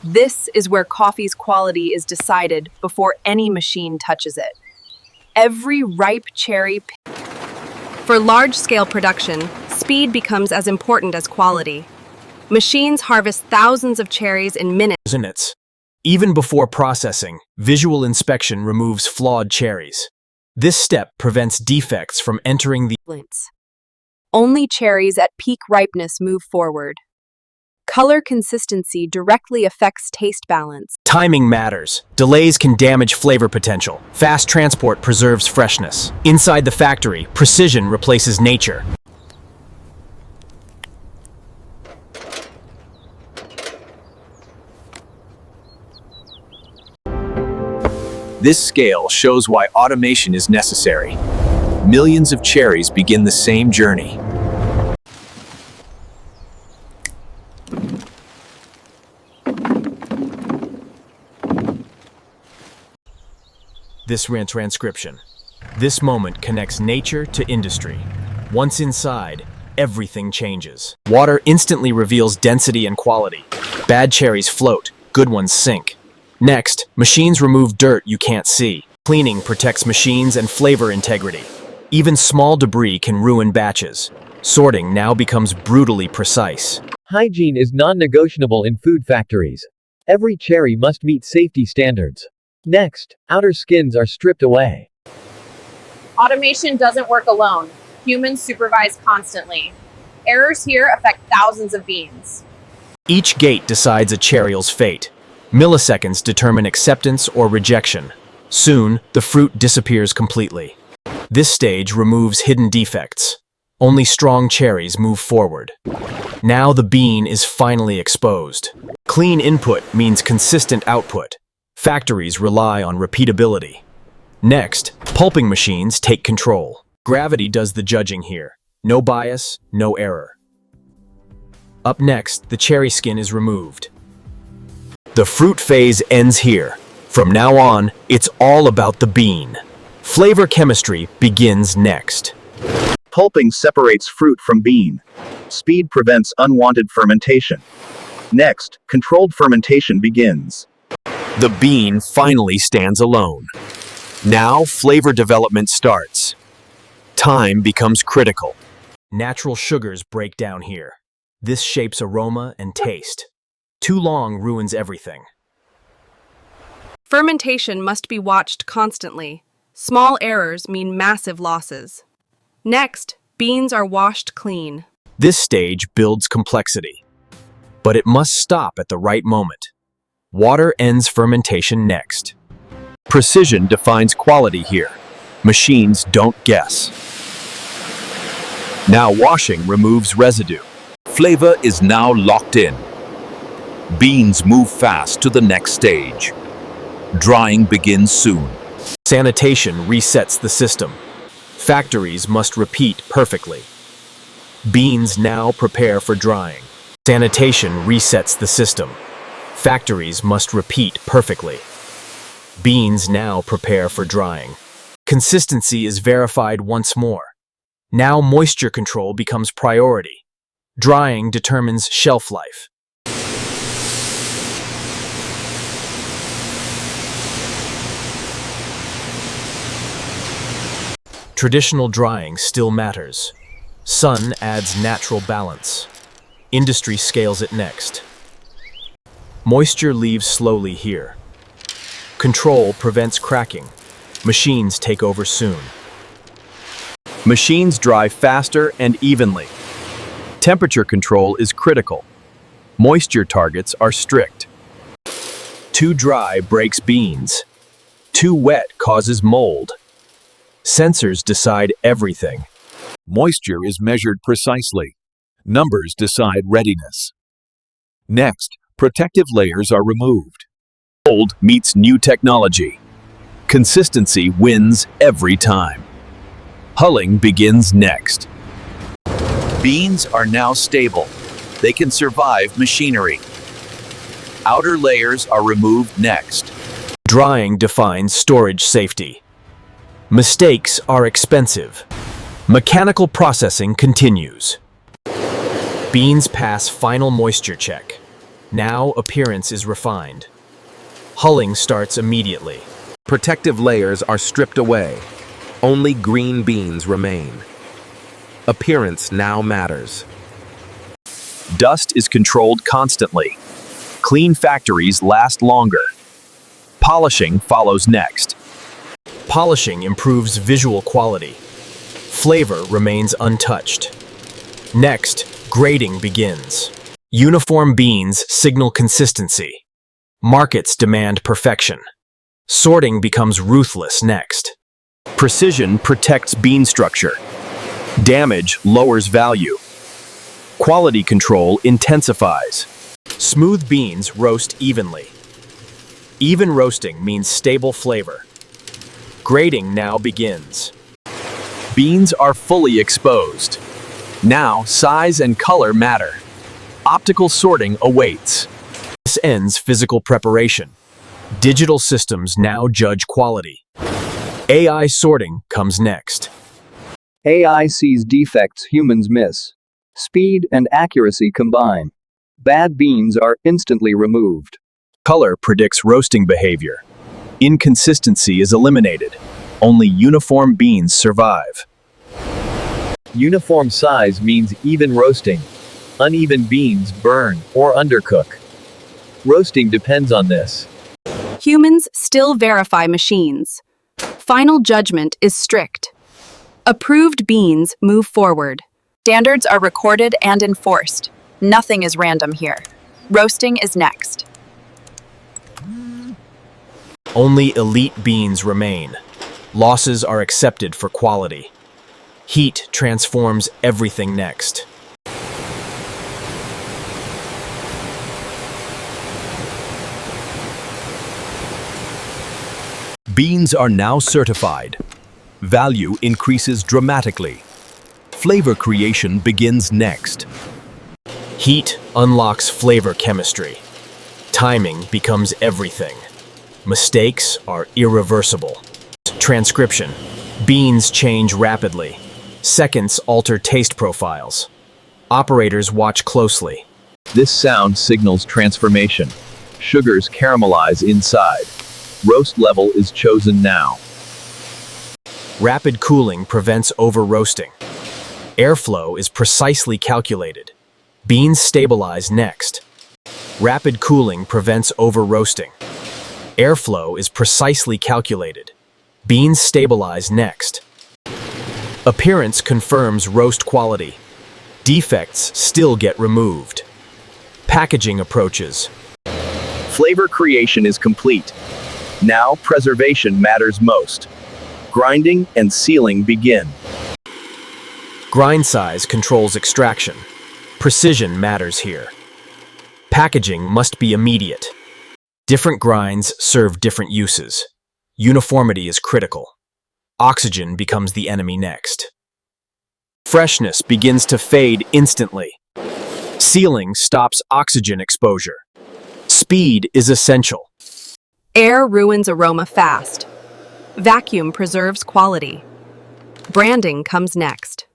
This is where coffee's quality is decided before any machine touches it. Every ripe cherry. For large-scale production, speed becomes as important as quality. Machines harvest thousands of cherries in minutes. Even before processing, visual inspection removes flawed cherries. This step prevents defects from entering the Only cherries at peak ripeness move forward. Color consistency directly affects taste balance. Timing matters. Delays can damage flavor potential. Fast transport preserves freshness. Inside the factory, precision replaces nature. This scale shows why automation is necessary. Millions of cherries begin the same journey. This transcription. This moment connects nature to industry. Once inside, everything changes. Water instantly reveals density and quality. Bad cherries float, good ones sink. Next, machines remove dirt you can't see. Cleaning protects machines and flavor integrity. Even small debris can ruin batches. Sorting now becomes brutally precise. Hygiene is non-negotiable in food factories. Every cherry must meet safety standards. Next, outer skins are stripped away. Automation doesn't work alone. Humans supervise constantly. Errors here affect thousands of beans. Each gate decides a cherry's fate. Milliseconds determine acceptance or rejection. Soon, the fruit disappears completely. This stage removes hidden defects. Only strong cherries move forward. Now the bean is finally exposed. Clean input means consistent output. Factories rely on repeatability. Next, pulping machines take control. Gravity does the judging here. No bias, no error. Up next, the cherry skin is removed. The fruit phase ends here. From now on, it's all about the bean. Flavor chemistry begins next. Pulping separates fruit from bean. Speed prevents unwanted fermentation. Next, controlled fermentation begins. The bean finally stands alone. Now flavor development starts. Time becomes critical. Natural sugars break down here. This shapes aroma and taste. Too long ruins everything. Fermentation must be watched constantly. Small errors mean massive losses. Next, beans are washed clean. This stage builds complexity. But it must stop at the right moment. Water ends fermentation next. Precision defines quality here. Machines don't guess. Now washing removes residue. Flavor is now locked in. Beans move fast to the next stage. Drying begins soon. Sanitation resets the system. Factories must repeat perfectly. Beans now prepare for drying. Sanitation resets the system. Factories must repeat perfectly. Beans now prepare for drying. Consistency is verified once more. Now moisture control becomes priority. Drying determines shelf life. Traditional drying still matters. Sun adds natural balance. Industry scales it next. Moisture leaves slowly here. Control prevents cracking. Machines take over soon. Machines dry faster and evenly. Temperature control is critical. Moisture targets are strict. Too dry breaks beans. Too wet causes mold. Sensors decide everything. Moisture is measured precisely. Numbers decide readiness. Next, protective layers are removed. Old meets new technology. Consistency wins every time. Hulling begins next. Beans are now stable. They can survive machinery. Outer layers are removed next. Drying defines storage safety. Mistakes are expensive. Mechanical processing continues. Beans pass final moisture check. Now appearance is refined. Hulling starts immediately. Protective layers are stripped away. Only green beans remain. Appearance now matters. Dust is controlled constantly. Clean factories last longer. Polishing follows next. Polishing improves visual quality. Flavor remains untouched. Next, grading begins. Uniform beans signal consistency. Markets demand perfection. Sorting becomes ruthless next. Precision protects bean structure. Damage lowers value. Quality control intensifies. Smooth beans roast evenly. Even roasting means stable flavor. Grading now begins. Beans are fully exposed. Now size and color matter. Optical sorting awaits. This ends physical preparation. Digital systems now judge quality. AI sorting comes next. AI sees defects humans miss. Speed and accuracy combine. Bad beans are instantly removed. Color predicts roasting behavior. Inconsistency is eliminated. Only uniform beans survive. Uniform size means even roasting. Uneven beans burn or undercook. Roasting depends on this. Humans still verify machines. Final judgment is strict. Approved beans move forward. Standards are recorded and enforced. Nothing is random here. Roasting is next. Only elite beans remain. Losses are accepted for quality. Heat transforms everything next. Beans are now certified. Value increases dramatically. Flavor creation begins next. Heat unlocks flavor chemistry. Timing becomes everything. Mistakes are irreversible. Transcription. Beans change rapidly. Seconds alter taste profiles. Operators watch closely. This sound signals transformation. Sugars caramelize inside. Roast level is chosen now. Rapid cooling prevents over-roasting. Airflow is precisely calculated. Beans stabilize next. Rapid cooling prevents over-roasting. Airflow is precisely calculated. Beans stabilize next. Appearance confirms roast quality. Defects still get removed. Packaging approaches. Flavor creation is complete. Now preservation matters most. Grinding and sealing begin. Grind size controls extraction. Precision matters here. Packaging must be immediate. Different grinds serve different uses. Uniformity is critical. Oxygen becomes the enemy next. Freshness begins to fade instantly. Sealing stops oxygen exposure. Speed is essential. Air ruins aroma fast. Vacuum preserves quality. Branding comes next.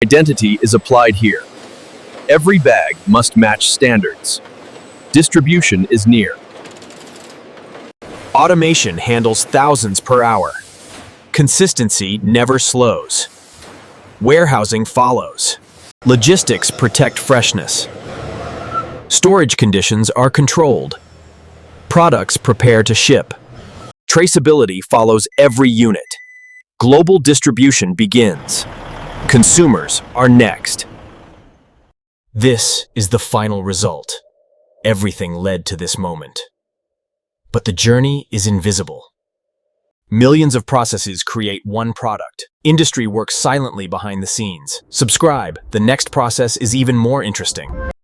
Identity is applied here. Every bag must match standards. Distribution is near. Automation handles thousands per hour. Consistency never slows. Warehousing follows. Logistics protect freshness. Storage conditions are controlled. Products prepare to ship. Traceability follows every unit. Global distribution begins. Consumers are next. This is the final result. Everything led to this moment. But the journey is invisible. Millions of processes create one product. Industry works silently behind the scenes. Subscribe. The next process is even more interesting.